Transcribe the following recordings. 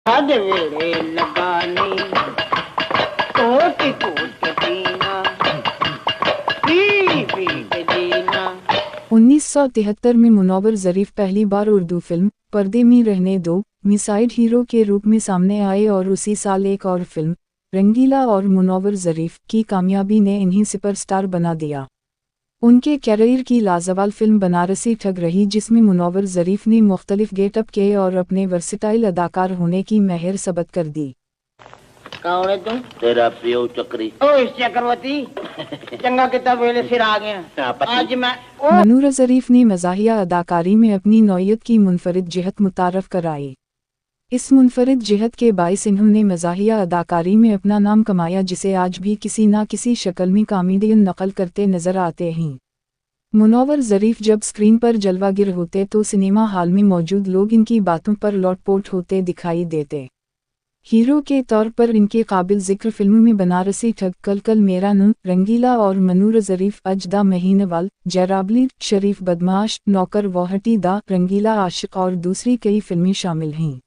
हद वेड़े लगानी कोटि कोटि पीना पी पी के जीना। 1973 में मुनव्वर ज़रीफ पहली बार उर्दू फिल्म पर्दे में रहने दो में साइड हीरो के रूप में सामने आए और उसी साल एक और फिल्म रंगीला और मुनव्वर ज़रीफ की कामयाबी ने इन्हें सुपरस्टार बना दिया। उनके कैरियर की लाजवाब फिल्म बनारसी ठग रही, जिसमें मुनव्वर ज़रीफ ने मुख्तलिफ गेटअप किए और अपने वर्सेटाइल अदाकार होने की महर सबत कर दी। कौन है तुम? तेरा प्रियो चक्री। ओ इस चक्रवर्ती चंगा कितना वेले फिर आ गया। आज मैं मनूरा ज़रीफ ने मज़ाहिया अदाकारी में अपनी नौयत की मुनफरिद जिहत मुतारफ़ कराई। इस मुनफरिद जिहत के बाइस इन्होंने मज़ाहिया अदाकारी में अपना नाम कमाया, जिसे आज भी किसी न किसी शक्ल में कॉमेडियन नकल करते नजर आते हैं। मुनव्वर ज़रीफ जब स्क्रीन पर जलवागिर होते तो सिनेमा हॉल में मौजूद लोग इनकी बातों पर लौटपोट होते दिखाई देते। हीरो के तौर पर इनके काबिल जिक्र फिल्मों में बनारसी ठग, कल कल मेरा नूं, रंगीला और मनूरा ज़रीफ, अजदा महीनेवाल, जराबली, शरीफ बदमाश, नौकर वोहटी दा, रंगीला आशिक और दूसरी कई फिल्में शामिल हैं।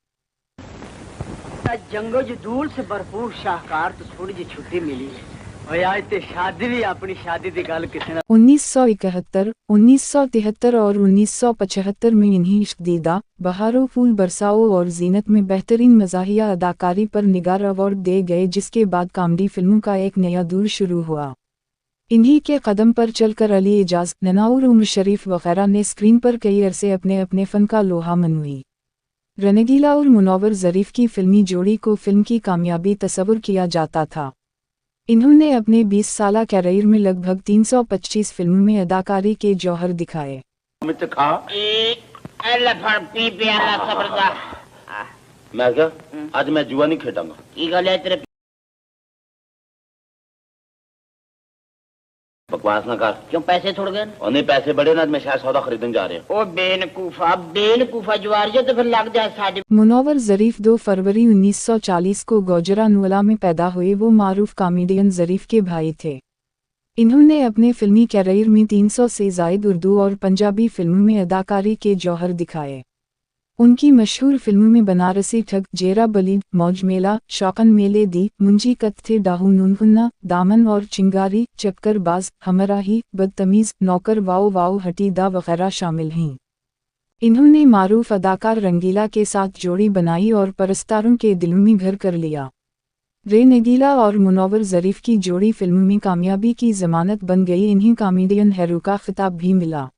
जंगो जो दूर से भरपूर शाहकार तो थोड़ी जी छुट्टी मिली है और आज ते शादी भी अपनी शादी की गल किसी ने 1971, 1973 और 1975 में इन्हें इश्क दीदा, बहारो फूल बरसाओ और जीनत में बेहतरीन मज़ाहिया अदाकारी पर निगार अवार्ड दे गए, जिसके बाद कॉमेडी फिल्मों का एक नया दौर शुरू हुआ। इन्हीं के कदम पर चलकर अली एजाज, ननाउर, उमर शरीफ वगैरह ने स्क्रीन पर कई अरसे अपने अपने फ़न का लोहा मनवाई। रंगीला और मुनव्वर ज़रीफ की फिल्मी जोड़ी को फिल्म की कामयाबी तस्वुर किया जाता था। इन्होंने अपने 20 साला कैरियर में लगभग 325 फिल्मों में अदाकारी के जौहर दिखाए। मैं क्या आज मैं जुआ नहीं खेडांगा। बकवास ना कर। क्यों पैसे थोड़ गए? उन्हें पैसे बड़े ना, मैं शायद सौदा खरीदने जा रहे ओ बेनकूफा जवार जो तो फिर लग जाए साड़ी। मुनव्वर ज़रीफ 2 फरवरी 1940 को गुजरानवाला में पैदा हुए। वो मारूफ कॉमेडियन ज़रीफ के भाई थे। इन्होंने अपने फिल्मी कैरियर में 300 से ज़ायद उर्दू और पंजाबी फिल्मों में अदाकारी के जौहर दिखाए। उनकी मशहूर फिल्मों में बनारसी ठग, जेरा बली, मौज मेला, शौकन मेले दी, मुंजी कत्थे, डाहू नूनहुन्ना, दामन और चिंगारी, चक्करबाज, हमराही, बदतमीज, नौकर वाओ वाओ हटीदा वगैरह शामिल हैं। इन्होंने मारूफ अदाकार रंगीला के साथ जोड़ी बनाई और परस्तारों के दिलों में घर कर लिया। रंगीला और मुनव्वर ज़रीफ की जोड़ी फिल्मों में कामयाबी की ज़मानत बन गई। इन्हें कॉमेडियन हीरो का खिताब भी मिला।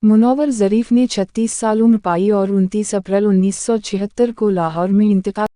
मुनव्वर ज़रीफ ने 36 साल उम्र पाई और 29 अप्रैल 1976 को लाहौर में इंतकाल